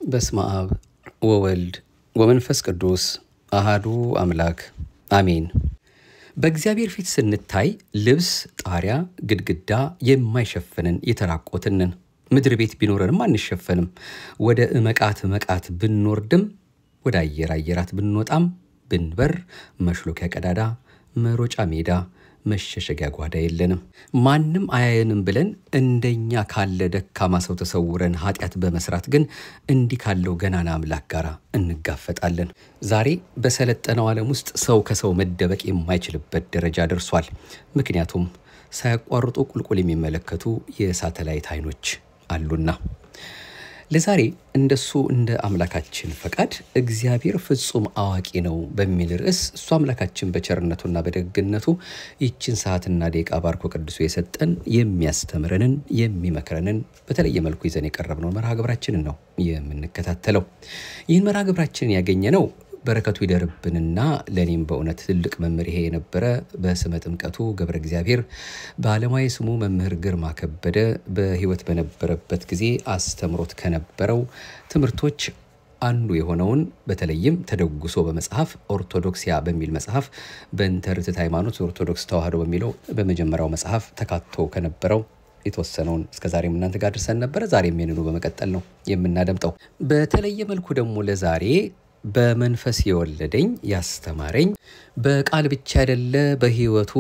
በስመ አብ ወወልድ ወመንፈስ ቅዱስ አሃዱ አምላክ አሜን። በእግዚአብሔር ፊት ስንታይ ልብስ፣ ጣሪያ፣ ግድግዳ የማይሸፍንን የተራቆትንን ምድር ቤት ቢኖረንም አንሸፈንም። ወደ መቃት ብንወርድም ወደ አየራት ብንወጣም ብንበር መሽሎኪያ ቀዳዳ መሮጫ ሜዳ መሸሸጊያ ጓዳ የለንም። ማንም አያየንም ብለን እንደኛ ካለ ደካማ ሰው ተሰውረን ኃጢአት በመስራት ግን እንዲህ ካለው ገናና አምላክ ጋር እንጋፈጣለን። ዛሬ በሰለጠነው ዓለም ውስጥ ሰው ከሰው መደበቅ የማይችልበት ደረጃ ደርሷል። ምክንያቱም ሳያቋርጡ ቁልቁል የሚመለከቱ የሳተላይት አይኖች አሉና። ለዛሬ እንደሱ እንደ አምላካችን ፈቃድ እግዚአብሔር ፍጹም አዋቂ ነው በሚል ርዕስ እሱ አምላካችን በቸርነቱና በደግነቱ ይችን ሰዓትና ደቂቃ ባርኮ ቅዱስ የሰጠን የሚያስተምረንን የሚመክረንን በተለየ መልኩ ይዘን የቀረብነው መርሃ ግብራችንን ነው የምንከታተለው። ይህን መርሃ ግብራችንን ያገኘነው በረከቱ ይደርብንና ለኔም በእውነት ትልቅ መምህር ይሄ የነበረ በስመ ጥምቀቱ ገብረ እግዚአብሔር በዓለማዊ ስሙ መምህር ግርማ ከበደ በህይወት በነበረበት ጊዜ አስተምሮት ከነበረው ትምህርቶች አንዱ የሆነውን በተለይም ተደጉሶ በመጽሐፍ ኦርቶዶክሲያ በሚል መጽሐፍ በእንተርትዕት ሃይማኖት ኦርቶዶክስ ተዋህዶ በሚለው በመጀመሪያው መጽሐፍ ተካቶ ከነበረው የተወሰነውን እስከዛሬም እናንተ ጋር ደርሰን ነበር። ዛሬም የነኑ በመቀጠል ነው የምናደምጠው። በተለየ መልኩ ደግሞ ለዛሬ በመንፈስ የወለደኝ ያስተማረኝ በቃል ብቻ አይደለ በህይወቱ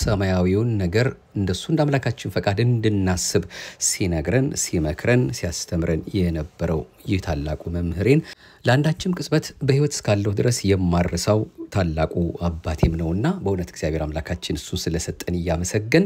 ሰማያዊውን ነገር እንደሱ እንዳምላካችን ፈቃድ እንድናስብ ሲነግረን ሲመክረን ሲያስተምረን የነበረው ይህ ታላቁ መምህሬን ለአንዳችም ቅጽበት በህይወት እስካለው ድረስ የማርሳው ታላቁ አባቴም ነውና በእውነት እግዚአብሔር አምላካችን እሱን ስለሰጠን ያመሰገን።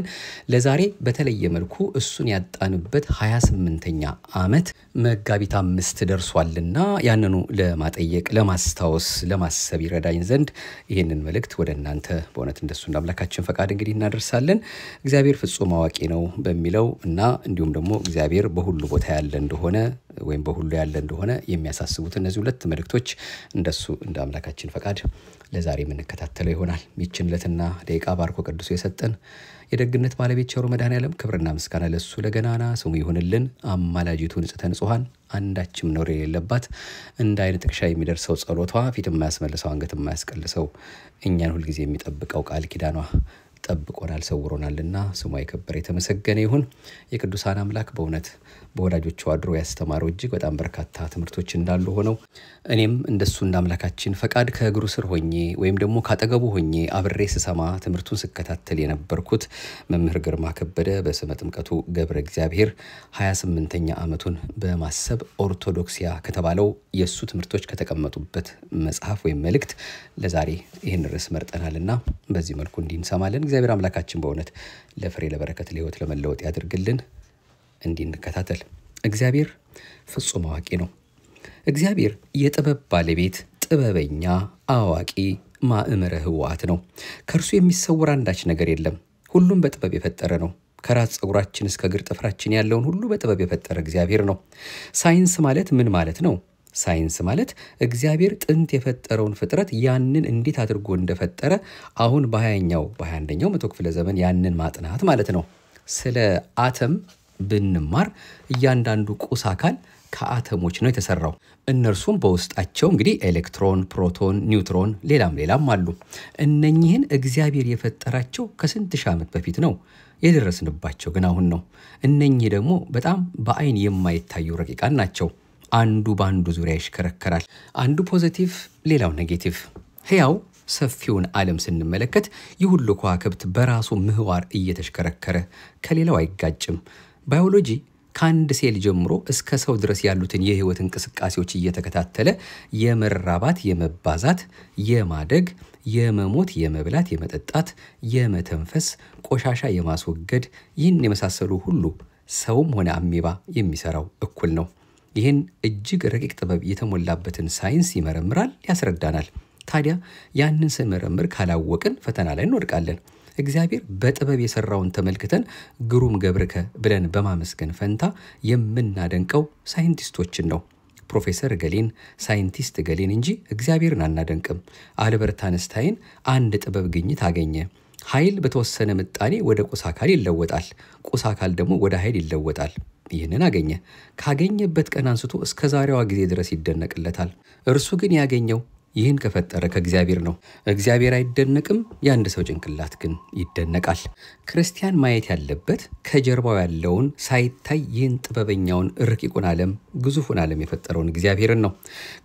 ለዛሬ በተለየ መልኩ እሱን ያጣንበት 28ኛ ዓመት መጋቢት 5 ደርሷልና ያንኑ ለማጠየቅ ለማስታወስ ለማሰብ ይረዳኝ ዘንድ ይሄንን መልእክት ወደ እናንተ በእውነት እንደሱ እንዳምላካችን ፈቃድ እንግዲህ እናደርሳለን። እግዚአብሔር ፍጹም አዋቂ ነው በሚለው እና እንዲሁም ደግሞ እግዚአብሔር በሁሉ ቦታ ያለ እንደሆነ ወይም በሁሉ ያለ እንደሆነ የሚያሳስቡት እነዚህ ሁለት መልእክቶች እንደሱ እንደ አምላካችን ፈቃድ ለዛሬ የምንከታተለው ይሆናል። ሚችንለትና ደቂቃ ባርኮ ቅዱስ የሰጠን የደግነት ባለቤት ቸሩ መድኃኔዓለም ክብርና ምስጋና ለሱ ለገናና ስሙ ይሁንልን። አማላጅቱ ንጽሕተ ንጹሐን አንዳችም ነውር የሌለባት እንደ አይነ ጥቅሻ የሚደርሰው ጸሎቷ ፊት የማያስመልሰው አንገት የማያስቀልሰው እኛን ሁሉ ጊዜ የሚጠብቀው ቃል ኪዳኗ ጠብቆናል ሰውሮናልና ስሙ ይከበር የተመሰገነ ይሁን። የቅዱሳን አምላክ በእውነት በወዳጆቹ አድሮ ያስተማረው እጅግ በጣም በርካታ ትምህርቶች እንዳሉ ሆነው እኔም እንደሱ እንዳምላካችን ፈቃድ ከእግሩ ስር ሆኜ ወይም ደግሞ ካጠገቡ ሆኜ አብሬ ስሰማ ትምህርቱን ስከታተል የነበርኩት መምህር ግርማ ከበደ በስመ ጥምቀቱ ገብረ እግዚአብሔር 28ኛ ዓመቱን በማሰብ ኦርቶዶክሲያ ከተባለው የሱ ትምህርቶች ከተቀመጡበት መጽሐፍ ወይም መልእክት ለዛሬ ይህን ርዕስ መርጠናልና በዚህ መልኩ እንዲንሰማለን እግዚአብሔር አምላካችን በእውነት ለፍሬ ለበረከት ለህይወት ለመለወጥ ያድርግልን። እንዲንከታተል እግዚአብሔር ፍጹም አዋቂ ነው። እግዚአብሔር የጥበብ ባለቤት ጥበበኛ አዋቂ ማእመረ ህዋት ነው። ከርሱ የሚሰወር አንዳች ነገር የለም። ሁሉም በጥበብ የፈጠረ ነው። ከራስ ጸጉራችን እስከ እግር ጥፍራችን ያለውን ሁሉ በጥበብ የፈጠረ እግዚአብሔር ነው። ሳይንስ ማለት ምን ማለት ነው? ሳይንስ ማለት እግዚአብሔር ጥንት የፈጠረውን ፍጥረት ያንን እንዴት አድርጎ እንደፈጠረ አሁን በ21ኛው መቶ ክፍለ ዘመን ያንን ማጥናት ማለት ነው። ስለ አተም ብንማር እያንዳንዱ ቁስ አካል ከአተሞች ነው የተሰራው። እነርሱም በውስጣቸው እንግዲህ ኤሌክትሮን፣ ፕሮቶን፣ ኒውትሮን ሌላም አሉ። እነኚህን እግዚአብሔር የፈጠራቸው ከስንት ሺህ ዓመት በፊት ነው። የደረስንባቸው ግን አሁን ነው። እነኚህ ደግሞ በጣም በአይን የማይታዩ ረቂቃን ናቸው። አንዱ በአንዱ ዙሪያ ይሽከረከራል። አንዱ ፖዚቲቭ ሌላው ኔጌቲቭ። ህያው ሰፊውን ዓለም ስንመለከት ይሁሉ ከዋክብት በራሱ ምህዋር እየተሽከረከረ ከሌላው አይጋጭም። ባዮሎጂ ከአንድ ሴል ጀምሮ እስከ ሰው ድረስ ያሉትን የህይወት እንቅስቃሴዎች እየተከታተለ የመራባት የመባዛት የማደግ የመሞት የመብላት የመጠጣት የመተንፈስ ቆሻሻ የማስወገድ ይህን የመሳሰሉ ሁሉ ሰውም ሆነ አሜባ የሚሰራው እኩል ነው። ይህን እጅግ ረቂቅ ጥበብ የተሞላበትን ሳይንስ ይመረምራል ያስረዳናል። ታዲያ ያንን ስንመረምር ካላወቅን ፈተና ላይ እንወድቃለን። እግዚአብሔር በጥበብ የሰራውን ተመልክተን ግሩም ገብርከ ብለን በማመስገን ፈንታ የምናደንቀው ሳይንቲስቶችን ነው። ፕሮፌሰር ገሌን ሳይንቲስት ገሌን እንጂ እግዚአብሔርን አናደንቅም። አልበርት አንስታይን አንድ ጥበብ ግኝት አገኘ። ኃይል በተወሰነ ምጣኔ ወደ ቁስ አካል ይለወጣል። ቁስ አካል ደግሞ ወደ ኃይል ይለወጣል። ይህንን አገኘ። ካገኘበት ቀን አንስቶ እስከ ዛሬዋ ጊዜ ድረስ ይደነቅለታል። እርሱ ግን ያገኘው ይህን ከፈጠረ ከእግዚአብሔር ነው። እግዚአብሔር አይደነቅም፣ የአንድ ሰው ጭንቅላት ግን ይደነቃል። ክርስቲያን ማየት ያለበት ከጀርባው ያለውን ሳይታይ ይህን ጥበበኛውን ረቂቁን ዓለም ግዙፉን ዓለም የፈጠረውን እግዚአብሔርን ነው።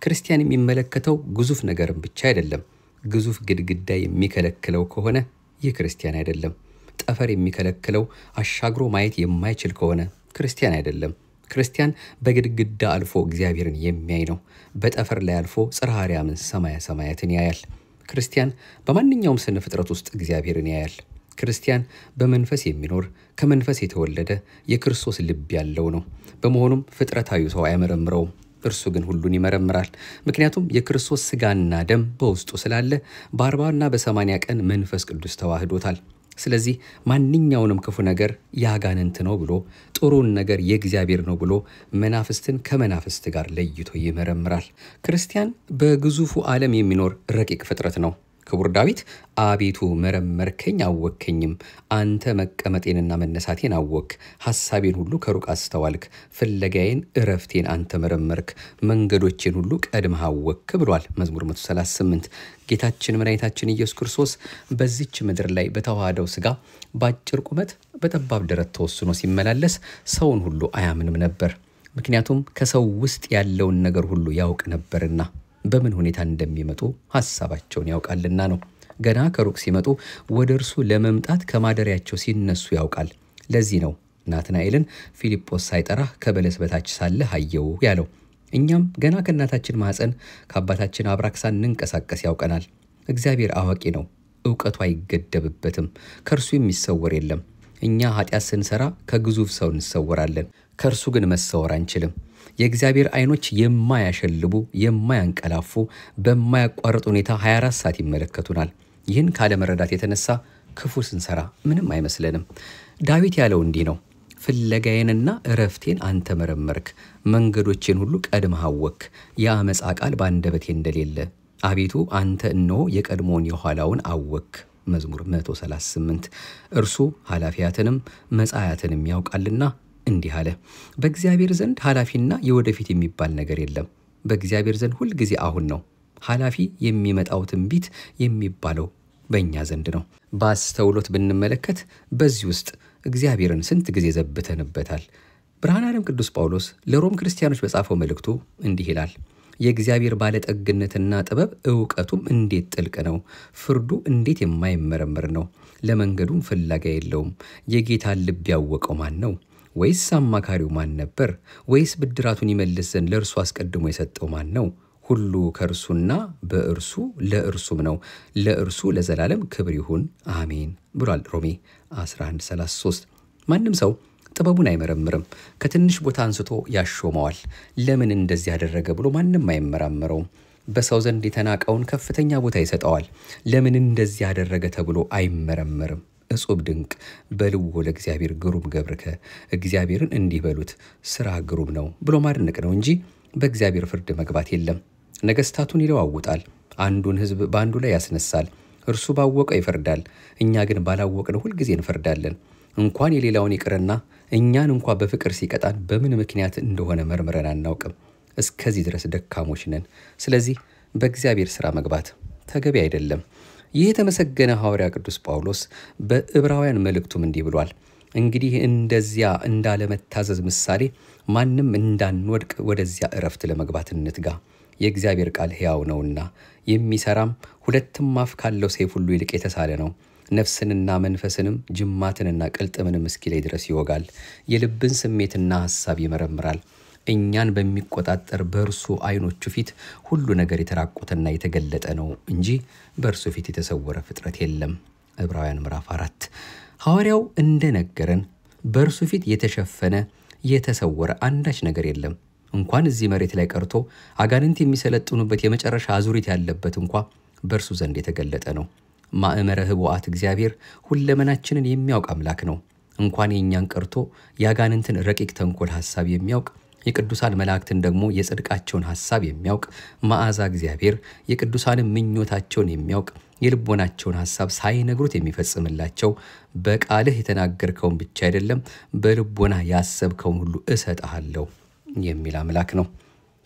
ክርስቲያን የሚመለከተው ግዙፍ ነገርን ብቻ አይደለም። ግዙፍ ግድግዳ የሚከለክለው ከሆነ ይህ ክርስቲያን አይደለም። ጠፈር የሚከለክለው አሻግሮ ማየት የማይችል ከሆነ ክርስቲያን አይደለም። ክርስቲያን በግድግዳ አልፎ እግዚአብሔርን የሚያይ ነው። በጠፈር ላይ አልፎ ጽርሐ አርያምን ሰማያ ሰማያትን ያያል። ክርስቲያን በማንኛውም ስነ ፍጥረት ውስጥ እግዚአብሔርን ያያል። ክርስቲያን በመንፈስ የሚኖር ከመንፈስ የተወለደ የክርስቶስ ልብ ያለው ነው። በመሆኑም ፍጥረታዊ ሰው አይመረምረውም፣ እርሱ ግን ሁሉን ይመረምራል። ምክንያቱም የክርስቶስ ሥጋና ደም በውስጡ ስላለ በ40ና በ80 ቀን መንፈስ ቅዱስ ተዋህዶታል። ስለዚህ ማንኛውንም ክፉ ነገር ያጋንንት ነው ብሎ ጥሩን ነገር የእግዚአብሔር ነው ብሎ መናፍስትን ከመናፍስት ጋር ለይቶ ይመረምራል። ክርስቲያን በግዙፉ ዓለም የሚኖር ረቂቅ ፍጥረት ነው። ክቡር ዳዊት አቤቱ መረመርከኝ አወከኝም፣ አንተ መቀመጤንና መነሳቴን አወክ፣ ሐሳቤን ሁሉ ከሩቅ አስተዋልክ፣ ፍለጋዬን እረፍቴን አንተ መረመርክ፣ መንገዶቼን ሁሉ ቀድመህ አወክ ብሏል መዝሙር 138። ጌታችን መድኃኒታችን ኢየሱስ ክርስቶስ በዚች ምድር ላይ በተዋሃደው ሥጋ በአጭር ቁመት በጠባብ ደረት ተወስኖ ሲመላለስ ሰውን ሁሉ አያምንም ነበር። ምክንያቱም ከሰው ውስጥ ያለውን ነገር ሁሉ ያውቅ ነበርና በምን ሁኔታ እንደሚመጡ ሐሳባቸውን ያውቃልና ነው። ገና ከሩቅ ሲመጡ ወደ እርሱ ለመምጣት ከማደሪያቸው ሲነሱ ያውቃል። ለዚህ ነው ናትናኤልን ፊልጶስ ሳይጠራህ ከበለስ በታች ሳለህ አየው ያለው። እኛም ገና ከእናታችን ማኅፀን ከአባታችን አብራክ ሳንንቀሳቀስ ያውቀናል። እግዚአብሔር አዋቂ ነው፣ ዕውቀቱ አይገደብበትም፣ ከእርሱ የሚሰወር የለም። እኛ ኃጢአት ስንሰራ ከግዙፍ ሰው እንሰወራለን፣ ከእርሱ ግን መሰወር አንችልም። የእግዚአብሔር ዓይኖች የማያሸልቡ የማያንቀላፉ በማያቋርጥ ሁኔታ 24 ሰዓት ይመለከቱናል። ይህን ካለመረዳት የተነሳ ክፉ ስንሰራ ምንም አይመስለንም። ዳዊት ያለው እንዲህ ነው፣ ፍለጋዬንና እረፍቴን አንተ መረመርክ፣ መንገዶቼን ሁሉ ቀድመህ አወክ፣ የአመፃ ቃል በአንደበቴ እንደሌለ አቤቱ አንተ እነሆ የቀድሞውን የኋላውን አወክ መዝሙር 138። እርሱ ኃላፊያትንም መጻያትንም ያውቃልና እንዲህ አለ፣ በእግዚአብሔር ዘንድ ኃላፊና የወደፊት የሚባል ነገር የለም። በእግዚአብሔር ዘንድ ሁል ጊዜ አሁን ነው። ኃላፊ የሚመጣው ትንቢት የሚባለው በእኛ ዘንድ ነው። በአስተውሎት ብንመለከት በዚህ ውስጥ እግዚአብሔርን ስንት ጊዜ ዘብተንበታል። ብርሃነ ዓለም ቅዱስ ጳውሎስ ለሮም ክርስቲያኖች በጻፈው መልእክቱ እንዲህ ይላል፣ የእግዚአብሔር ባለጠግነትና ጥበብ ዕውቀቱም እንዴት ጥልቅ ነው! ፍርዱ እንዴት የማይመረመር ነው! ለመንገዱም ፍላጋ የለውም። የጌታን ልብ ያወቀው ማን ነው? ወይስ አማካሪው ማን ነበር? ወይስ ብድራቱን ይመልስ ዘንድ ለእርሱ አስቀድሞ የሰጠው ማን ነው? ሁሉ ከእርሱና በእርሱ ለእርሱም ነው፣ ለእርሱ ለዘላለም ክብር ይሁን አሜን ብሏል ሮሜ 11:33። ማንም ሰው ጥበቡን አይመረምርም፣ ከትንሽ ቦታ አንስቶ ያሾመዋል። ለምን እንደዚህ ያደረገ ብሎ ማንም አይመራመረውም። በሰው ዘንድ የተናቀውን ከፍተኛ ቦታ ይሰጠዋል። ለምን እንደዚህ ያደረገ ተብሎ አይመረመርም። እጹብ ድንቅ በልዎ ለእግዚአብሔር ግሩም ገብርከ፣ እግዚአብሔርን እንዲህ በሉት ሥራ ግሩም ነው ብሎ ማድነቅ ነው እንጂ በእግዚአብሔር ፍርድ መግባት የለም። ነገሥታቱን ይለዋውጣል፣ አንዱን ሕዝብ በአንዱ ላይ ያስነሳል። እርሱ ባወቀው ይፈርዳል፣ እኛ ግን ባላወቅነው ሁልጊዜ እንፈርዳለን። እንኳን የሌላውን ይቅርና እኛን እንኳ በፍቅር ሲቀጣን በምን ምክንያት እንደሆነ መርምረን አናውቅም። እስከዚህ ድረስ ደካሞች ነን። ስለዚህ በእግዚአብሔር ሥራ መግባት ተገቢ አይደለም። ይህ የተመሰገነ ሐዋርያ ቅዱስ ጳውሎስ በዕብራውያን መልእክቱም እንዲህ ብሏል፣ እንግዲህ እንደዚያ እንዳለመታዘዝ ምሳሌ ማንም እንዳንወድቅ ወደዚያ ዕረፍት ለመግባት እንትጋ። የእግዚአብሔር ቃል ሕያው ነውና የሚሠራም ሁለትም አፍ ካለው ሰይፍ ሁሉ ይልቅ የተሳለ ነው፣ ነፍስንና መንፈስንም ጅማትንና ቅልጥምንም እስኪለይ ድረስ ይወጋል፣ የልብን ስሜትና ሐሳብ ይመረምራል። እኛን በሚቆጣጠር በእርሱ ዓይኖቹ ፊት ሁሉ ነገር የተራቆተና የተገለጠ ነው እንጂ በእርሱ ፊት የተሰወረ ፍጥረት የለም። ዕብራውያን ምዕራፍ 4። ሐዋርያው እንደነገረን በእርሱ ፊት የተሸፈነ የተሰወረ አንዳች ነገር የለም። እንኳን እዚህ መሬት ላይ ቀርቶ አጋንንት የሚሰለጥኑበት የመጨረሻ አዙሪት ያለበት እንኳ በእርሱ ዘንድ የተገለጠ ነው። ማእመረ ህቡዓት እግዚአብሔር ሁለመናችንን የሚያውቅ አምላክ ነው። እንኳን የእኛን ቀርቶ የአጋንንትን ረቂቅ ተንኮል ሐሳብ የሚያውቅ የቅዱሳን መላእክትን ደግሞ የጽድቃቸውን ሐሳብ የሚያውቅ መዓዛ እግዚአብሔር የቅዱሳንን ምኞታቸውን የሚያውቅ የልቦናቸውን ሐሳብ ሳይነግሩት የሚፈጽምላቸው በቃልህ የተናገርከውን ብቻ አይደለም በልቦና ያሰብከውን ሁሉ እሰጥሃለሁ የሚል አምላክ ነው።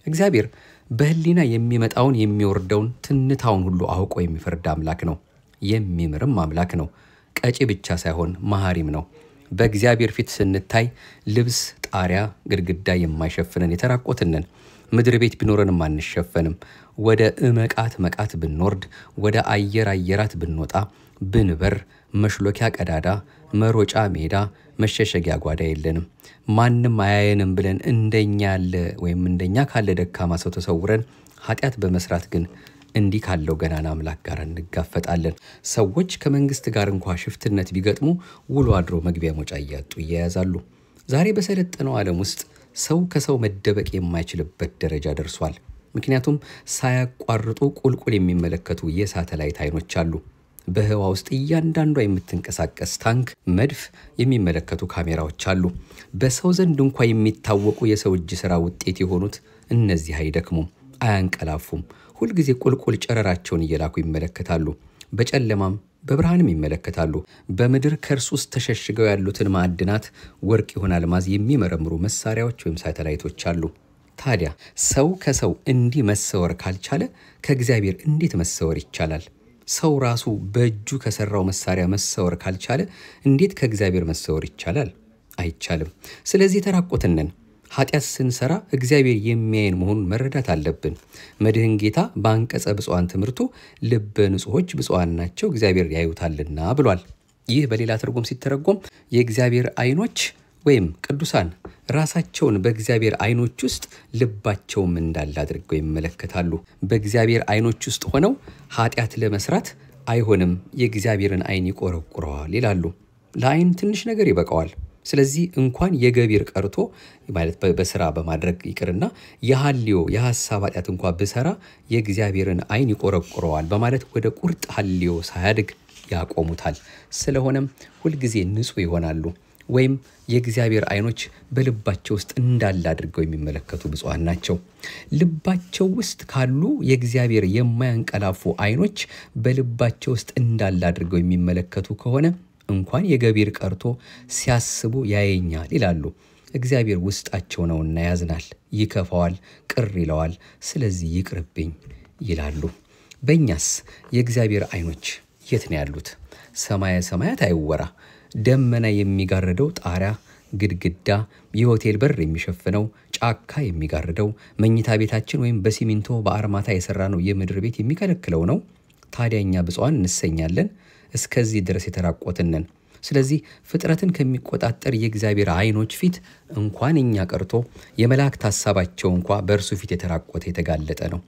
እግዚአብሔር በህሊና የሚመጣውን የሚወርደውን ትንታውን ሁሉ አውቆ የሚፈርድ አምላክ ነው። የሚምርም አምላክ ነው። ቀጪ ብቻ ሳይሆን መሐሪም ነው። በእግዚአብሔር ፊት ስንታይ ልብስ ጣሪያ ግድግዳ የማይሸፍነን የተራቆትነን ምድር ቤት ቢኖረንም አንሸፈንም። ወደ መቃት ብንወርድ ወደ አየራት ብንወጣ ብንበር መሽሎኪያ ቀዳዳ መሮጫ ሜዳ መሸሸጊያ ጓዳ የለንም። ማንም አያየንም ብለን እንደኛ ያለ ወይም እንደኛ ካለ ደካማ ሰው ተሰውረን ኃጢአት በመስራት ግን እንዲህ ካለው ገናና አምላክ ጋር እንጋፈጣለን። ሰዎች ከመንግስት ጋር እንኳን ሽፍትነት ቢገጥሙ ውሎ አድሮ መግቢያ መውጫ እያጡ ይያዛሉ። ዛሬ በሰለጠነው ዓለም ውስጥ ሰው ከሰው መደበቅ የማይችልበት ደረጃ ደርሷል። ምክንያቱም ሳያቋርጡ ቁልቁል የሚመለከቱ የሳተላይት አይኖች አሉ። በህዋ ውስጥ እያንዳንዷ የምትንቀሳቀስ ታንክ መድፍ የሚመለከቱ ካሜራዎች አሉ። በሰው ዘንድ እንኳን የሚታወቁ የሰው እጅ ሥራ ውጤት የሆኑት እነዚህ አይደክሙም፣ አያንቀላፉም። ሁል ጊዜ ቁልቁል ጨረራቸውን እየላኩ ይመለከታሉ። በጨለማም በብርሃንም ይመለከታሉ። በምድር ከርስ ውስጥ ተሸሽገው ያሉትን ማዕድናት ወርቅ ይሆን አልማዝ የሚመረምሩ መሳሪያዎች ወይም ሳተላይቶች አሉ። ታዲያ ሰው ከሰው እንዲህ መሰወር ካልቻለ ከእግዚአብሔር እንዴት መሰወር ይቻላል? ሰው ራሱ በእጁ ከሰራው መሳሪያ መሰወር ካልቻለ እንዴት ከእግዚአብሔር መሰወር ይቻላል? አይቻልም። ስለዚህ ተራቆትነን ኃጢአት ስንሰራ እግዚአብሔር የሚያየን መሆኑን መረዳት አለብን። መድህን ጌታ በአንቀጸ ብፁዓን ትምህርቱ ልበ ንጹሖች ብፁዓን ናቸው እግዚአብሔር ያዩታልና ብሏል። ይህ በሌላ ትርጉም ሲተረጎም የእግዚአብሔር አይኖች ወይም ቅዱሳን ራሳቸውን በእግዚአብሔር አይኖች ውስጥ ልባቸውም እንዳለ አድርገው ይመለከታሉ። በእግዚአብሔር አይኖች ውስጥ ሆነው ኃጢአት ለመስራት አይሆንም፣ የእግዚአብሔርን አይን ይቆረቁረዋል ይላሉ። ለአይን ትንሽ ነገር ይበቃዋል። ስለዚህ እንኳን የገቢር ቀርቶ ማለት በስራ በማድረግ ይቅርና የሐልዮ የሐሳብ ኃጢአት እንኳን በሰራ የእግዚአብሔርን አይን ይቆረቁረዋል በማለት ወደ ቁርጥ ሐልዮ ሳያድግ ያቆሙታል። ስለሆነም ሁል ጊዜ ንጹህ ይሆናሉ ወይም የእግዚአብሔር አይኖች በልባቸው ውስጥ እንዳለ አድርገው የሚመለከቱ ብፁዓን ናቸው። ልባቸው ውስጥ ካሉ የእግዚአብሔር የማያንቀላፉ አይኖች በልባቸው ውስጥ እንዳለ አድርገው የሚመለከቱ ከሆነ እንኳን የገቢር ቀርቶ ሲያስቡ ያየኛል ይላሉ። እግዚአብሔር ውስጣቸው ነውና ያዝናል፣ ይከፋዋል፣ ቅር ይለዋል። ስለዚህ ይቅርብኝ ይላሉ። በእኛስ የእግዚአብሔር አይኖች የት ነው ያሉት? ሰማየ ሰማያት አይወራ፣ ደመና የሚጋርደው ጣሪያ ግድግዳ የሆቴል በር የሚሸፍነው ጫካ የሚጋርደው መኝታ ቤታችን ወይም በሲሚንቶ በአርማታ የሰራነው የምድር ቤት የሚከለክለው ነው። ታዲያኛ ብፁዓን እንሰኛለን። እስከዚህ ድረስ የተራቆትነን። ስለዚህ ፍጥረትን ከሚቆጣጠር የእግዚአብሔር አይኖች ፊት እንኳን እኛ ቀርቶ የመላእክት ሐሳባቸው እንኳን በእርሱ ፊት የተራቆተ የተጋለጠ ነው።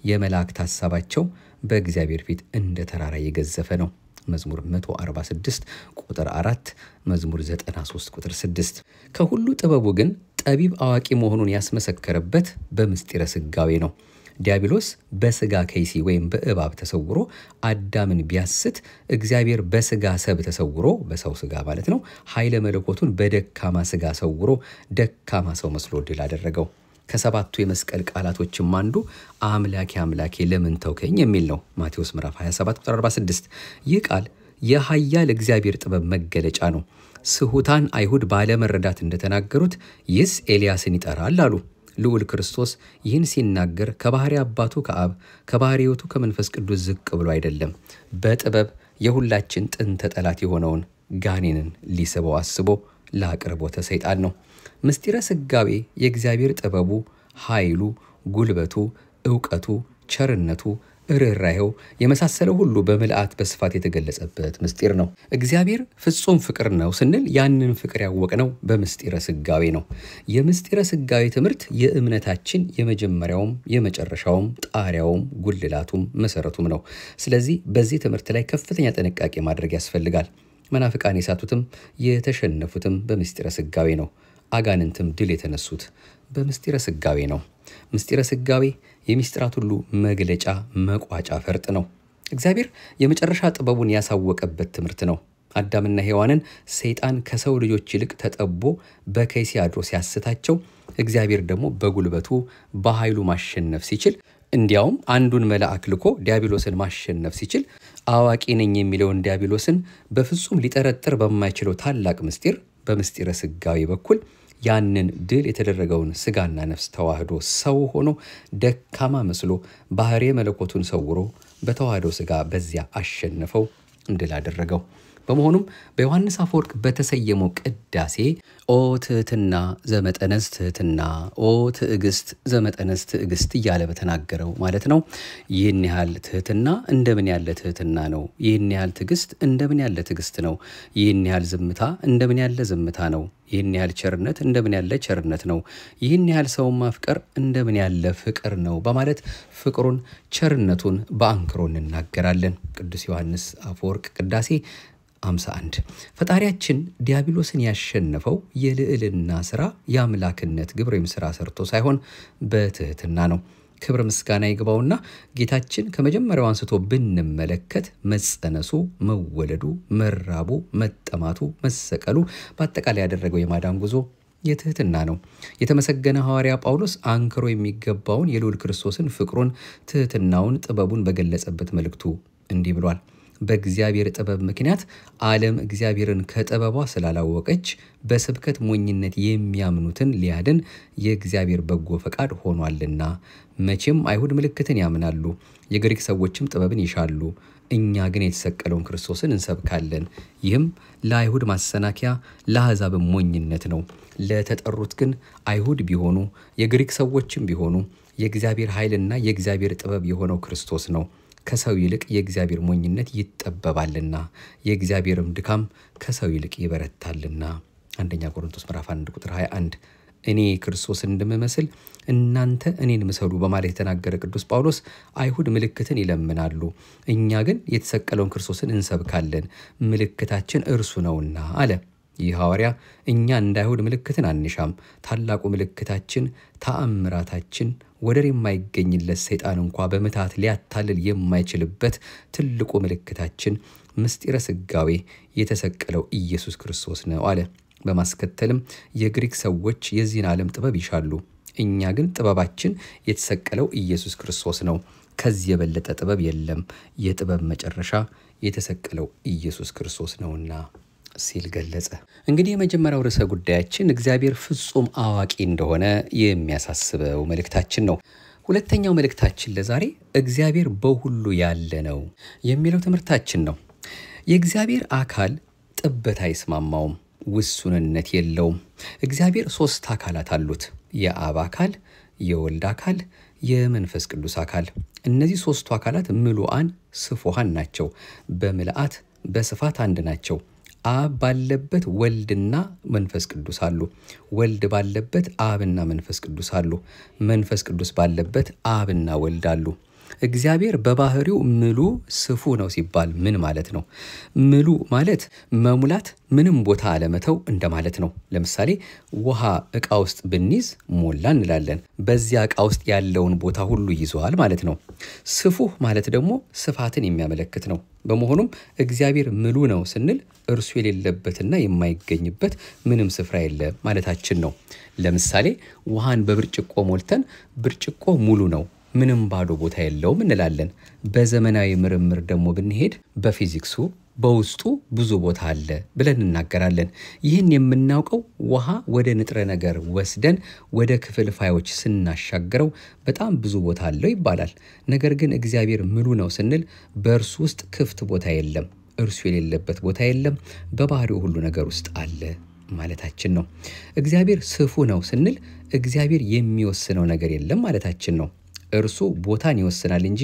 የመላእክት ሐሳባቸው በእግዚአብሔር ፊት እንደ ተራራ የገዘፈ ነው። መዝሙር 146 ቁጥር 4 መዝሙር 93 ቁጥር 6 ከሁሉ ጥበቡ ግን ጠቢብ አዋቂ መሆኑን ያስመሰከረበት በምስጢረ ስጋዌ ነው። ዲያብሎስ በስጋ ከይሲ ወይም በእባብ ተሰውሮ አዳምን ቢያስት እግዚአብሔር በስጋ ሰብ ተሰውሮ በሰው ስጋ ማለት ነው ኃይለ መለኮቱን በደካማ ስጋ ሰውሮ ደካማ ሰው መስሎ ድል አደረገው። ከሰባቱ የመስቀል ቃላቶችም አንዱ አምላኬ አምላኬ ለምን ተውከኝ የሚል ነው። ማቴዎስ ምዕራፍ 27 ቁጥር 46 ይህ ቃል የኃያል እግዚአብሔር ጥበብ መገለጫ ነው። ስሁታን አይሁድ ባለመረዳት እንደተናገሩት ይስ ኤልያስን ይጠራል አሉ። ልዑል ክርስቶስ ይህን ሲናገር ከባህሪ አባቱ ከአብ ከባህሪ ሕይወቱ ከመንፈስ ቅዱስ ዝቅ ብሎ አይደለም። በጥበብ የሁላችን ጥንተ ጠላት የሆነውን ጋኔንን ሊስበው አስቦ ለአቅርቦተ ሰይጣን ነው። ምስጢረ ስጋዌ የእግዚአብሔር ጥበቡ፣ ኃይሉ፣ ጉልበቱ፣ ዕውቀቱ፣ ቸርነቱ፣ ርኅራኄው የመሳሰለው ሁሉ በምልአት በስፋት የተገለጸበት ምስጢር ነው። እግዚአብሔር ፍጹም ፍቅር ነው ስንል ያንን ፍቅር ያወቅነው በምስጢረ ስጋዌ ነው። የምስጢረ ስጋዌ ትምህርት የእምነታችን የመጀመሪያውም የመጨረሻውም ጣሪያውም ጉልላቱም መሰረቱም ነው። ስለዚህ በዚህ ትምህርት ላይ ከፍተኛ ጥንቃቄ ማድረግ ያስፈልጋል። መናፍቃን የሳቱትም የተሸነፉትም በምስጢረ ስጋዌ ነው። አጋንንትም ድል የተነሱት በምስጢረ ስጋዌ ነው። ምስጢረ ስጋዌ የምስጢራት ሁሉ መግለጫ መቋጫ ፈርጥ ነው። እግዚአብሔር የመጨረሻ ጥበቡን ያሳወቀበት ትምህርት ነው። አዳምና ሔዋንን ሰይጣን ከሰው ልጆች ይልቅ ተጠቦ በከይሲ አድሮ ሲያስታቸው እግዚአብሔር ደግሞ በጉልበቱ በኃይሉ ማሸነፍ ሲችል እንዲያውም አንዱን መልአክ ልኮ ዲያብሎስን ማሸነፍ ሲችል አዋቂ ነኝ የሚለውን ዲያብሎስን በፍጹም ሊጠረጥር በማይችለው ታላቅ ምስጢር በምስጢረ ሥጋዌ በኩል ያንን ድል የተደረገውን ሥጋና ነፍስ ተዋህዶ ሰው ሆኖ ደካማ መስሎ ባህሪ መለኮቱን ሰውሮ በተዋህዶ ሥጋ በዚያ አሸነፈው እንድል አደረገው። በመሆኑም በዮሐንስ አፈወርቅ በተሰየመው ቅዳሴ ኦ ትሕትና ዘመጠነስ ትሕትና፣ ኦ ትዕግስት ዘመጠነስ ትዕግስት እያለ በተናገረው ማለት ነው። ይህን ያህል ትሕትና እንደምን ያለ ትሕትና ነው። ይህን ያህል ትዕግስት እንደምን ያለ ትዕግስት ነው። ይህን ያህል ዝምታ እንደምን ያለ ዝምታ ነው። ይህን ያህል ቸርነት እንደምን ያለ ቸርነት ነው። ይህን ያህል ሰውን ማፍቀር እንደምን ያለ ፍቅር ነው በማለት ፍቅሩን ቸርነቱን በአንክሮ እንናገራለን። ቅዱስ ዮሐንስ አፈወርቅ ቅዳሴ 51 ፈጣሪያችን ዲያብሎስን ያሸነፈው የልዕልና ሥራ የአምላክነት ግብር ወይም ሥራ ሰርቶ ሳይሆን በትሕትና ነው። ክብር ምስጋና ይግባውና ጌታችን ከመጀመሪያው አንስቶ ብንመለከት መጸነሱ፣ መወለዱ፣ መራቡ፣ መጠማቱ፣ መሰቀሉ በአጠቃላይ ያደረገው የማዳን ጉዞ የትሕትና ነው። የተመሰገነ ሐዋርያ ጳውሎስ አንክሮ የሚገባውን የልዑል ክርስቶስን ፍቅሩን፣ ትሕትናውን፣ ጥበቡን በገለጸበት መልእክቱ እንዲህ ብሏል። በእግዚአብሔር ጥበብ ምክንያት ዓለም እግዚአብሔርን ከጥበቧ ስላላወቀች በስብከት ሞኝነት የሚያምኑትን ሊያድን የእግዚአብሔር በጎ ፈቃድ ሆኗልና። መቼም አይሁድ ምልክትን ያምናሉ፣ የግሪክ ሰዎችም ጥበብን ይሻሉ። እኛ ግን የተሰቀለውን ክርስቶስን እንሰብካለን። ይህም ለአይሁድ ማሰናከያ ለአሕዛብም ሞኝነት ነው። ለተጠሩት ግን አይሁድ ቢሆኑ የግሪክ ሰዎችም ቢሆኑ የእግዚአብሔር ኃይልና የእግዚአብሔር ጥበብ የሆነው ክርስቶስ ነው። ከሰው ይልቅ የእግዚአብሔር ሞኝነት ይጠበባልና የእግዚአብሔርም ድካም ከሰው ይልቅ ይበረታልና። አንደኛ ቆሮንቶስ ምዕራፍ 1 ቁጥር 21 እኔ ክርስቶስን እንደምመስል እናንተ እኔን ምሰሉ በማለት የተናገረ ቅዱስ ጳውሎስ አይሁድ ምልክትን ይለምናሉ፣ እኛ ግን የተሰቀለውን ክርስቶስን እንሰብካለን፣ ምልክታችን እርሱ ነውና አለ። ይህ ሐዋርያ እኛ እንደ አይሁድ ምልክትን አንሻም፣ ታላቁ ምልክታችን ተአምራታችን ወደር የማይገኝለት ሰይጣን እንኳ በምታት ሊያታልል የማይችልበት ትልቁ ምልክታችን ምስጢረ ሥጋዌ የተሰቀለው ኢየሱስ ክርስቶስ ነው አለ። በማስከተልም የግሪክ ሰዎች የዚህን ዓለም ጥበብ ይሻሉ፣ እኛ ግን ጥበባችን የተሰቀለው ኢየሱስ ክርስቶስ ነው። ከዚህ የበለጠ ጥበብ የለም። የጥበብ መጨረሻ የተሰቀለው ኢየሱስ ክርስቶስ ነውና ሲል ገለጸ። እንግዲህ የመጀመሪያው ርዕሰ ጉዳያችን እግዚአብሔር ፍጹም አዋቂ እንደሆነ የሚያሳስበው መልእክታችን ነው። ሁለተኛው መልእክታችን ለዛሬ እግዚአብሔር በሁሉ ያለ ነው የሚለው ትምህርታችን ነው። የእግዚአብሔር አካል ጥበት አይስማማውም፣ ውሱንነት የለውም። እግዚአብሔር 3 አካላት አሉት። የአብ አካል፣ የወልድ አካል፣ የመንፈስ ቅዱስ አካል። እነዚህ 3ቱ አካላት ምሉዓን ስፉሃን ናቸው። በምልአት በስፋት አንድ ናቸው። አብ ባለበት ወልድና መንፈስ ቅዱስ አሉ። ወልድ ባለበት አብና መንፈስ ቅዱስ አሉ። መንፈስ ቅዱስ ባለበት አብና ወልድ አሉ። እግዚአብሔር በባህሪው ምሉ ስፉ ነው ሲባል ምን ማለት ነው? ምሉ ማለት መሙላት፣ ምንም ቦታ አለመተው እንደማለት ነው። ለምሳሌ ውሃ ዕቃ ውስጥ ብንይዝ ሞላ እንላለን። በዚያ ዕቃ ውስጥ ያለውን ቦታ ሁሉ ይዟል ማለት ነው። ስፉህ ማለት ደግሞ ስፋትን የሚያመለክት ነው። በመሆኑም እግዚአብሔር ምሉ ነው ስንል እርሱ የሌለበትና የማይገኝበት ምንም ስፍራ የለም ማለታችን ነው። ለምሳሌ ውሃን በብርጭቆ ሞልተን ብርጭቆ ሙሉ ነው፣ ምንም ባዶ ቦታ የለውም እንላለን። በዘመናዊ ምርምር ደግሞ ብንሄድ በፊዚክሱ በውስጡ ብዙ ቦታ አለ ብለን እናገራለን። ይህን የምናውቀው ውሃ ወደ ንጥረ ነገር ወስደን ወደ ክፍልፋዮች ስናሻገረው በጣም ብዙ ቦታ አለው ይባላል። ነገር ግን እግዚአብሔር ምሉ ነው ስንል በእርሱ ውስጥ ክፍት ቦታ የለም፣ እርሱ የሌለበት ቦታ የለም፣ በባህሪው ሁሉ ነገር ውስጥ አለ ማለታችን ነው። እግዚአብሔር ስፉ ነው ስንል እግዚአብሔር የሚወስነው ነገር የለም ማለታችን ነው። እርሱ ቦታን ይወስናል እንጂ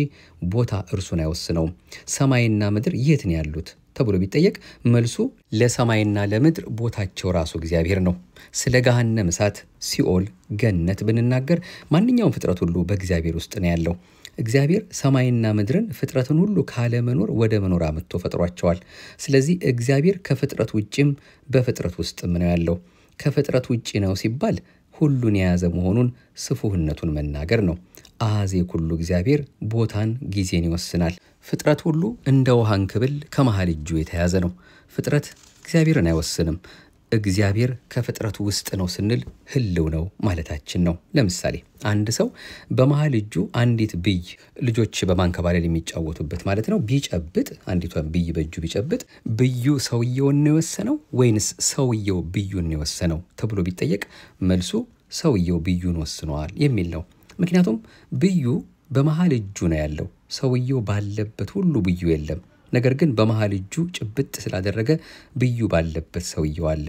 ቦታ እርሱን አይወስነውም። ሰማይና ምድር የት ነው ያሉት ተብሎ ቢጠየቅ መልሱ ለሰማይና ለምድር ቦታቸው ራሱ እግዚአብሔር ነው። ስለ ገሃነመ እሳት፣ ሲኦል፣ ገነት ብንናገር ማንኛውም ፍጥረት ሁሉ በእግዚአብሔር ውስጥ ነው ያለው። እግዚአብሔር ሰማይና ምድርን ፍጥረትን ሁሉ ካለ መኖር ወደ መኖር አምጥቶ ፈጥሯቸዋል። ስለዚህ እግዚአብሔር ከፍጥረት ውጭም በፍጥረት ውስጥም ነው ያለው። ከፍጥረት ውጭ ነው ሲባል ሁሉን የያዘ መሆኑን ስፉህነቱን መናገር ነው። አዜ ኩሉ እግዚአብሔር ቦታን ጊዜን ይወስናል። ፍጥረት ሁሉ እንደ ውሃን ክብል ከመሃል እጁ የተያዘ ነው። ፍጥረት እግዚአብሔርን አይወስንም። እግዚአብሔር ከፍጥረቱ ውስጥ ነው ስንል ህልው ነው ማለታችን ነው። ለምሳሌ አንድ ሰው በመሃል እጁ አንዲት ብይ ልጆች በማንከባለል የሚጫወቱበት ማለት ነው ቢጨብጥ አንዲቷን ብይ በእጁ ቢጨብጥ ብዩ ሰውየውን ነው የወሰነው ወይንስ ሰውየው ብዩን ነው የወሰነው ተብሎ ቢጠየቅ መልሱ ሰውየው ብዩን ወስኗል የሚል ነው። ምክንያቱም ብዩ በመሃል እጁ ነው ያለው። ሰውየው ባለበት ሁሉ ብዩ የለም። ነገር ግን በመሃል እጁ ጭብጥ ስላደረገ ብዩ ባለበት ሰውየው አለ።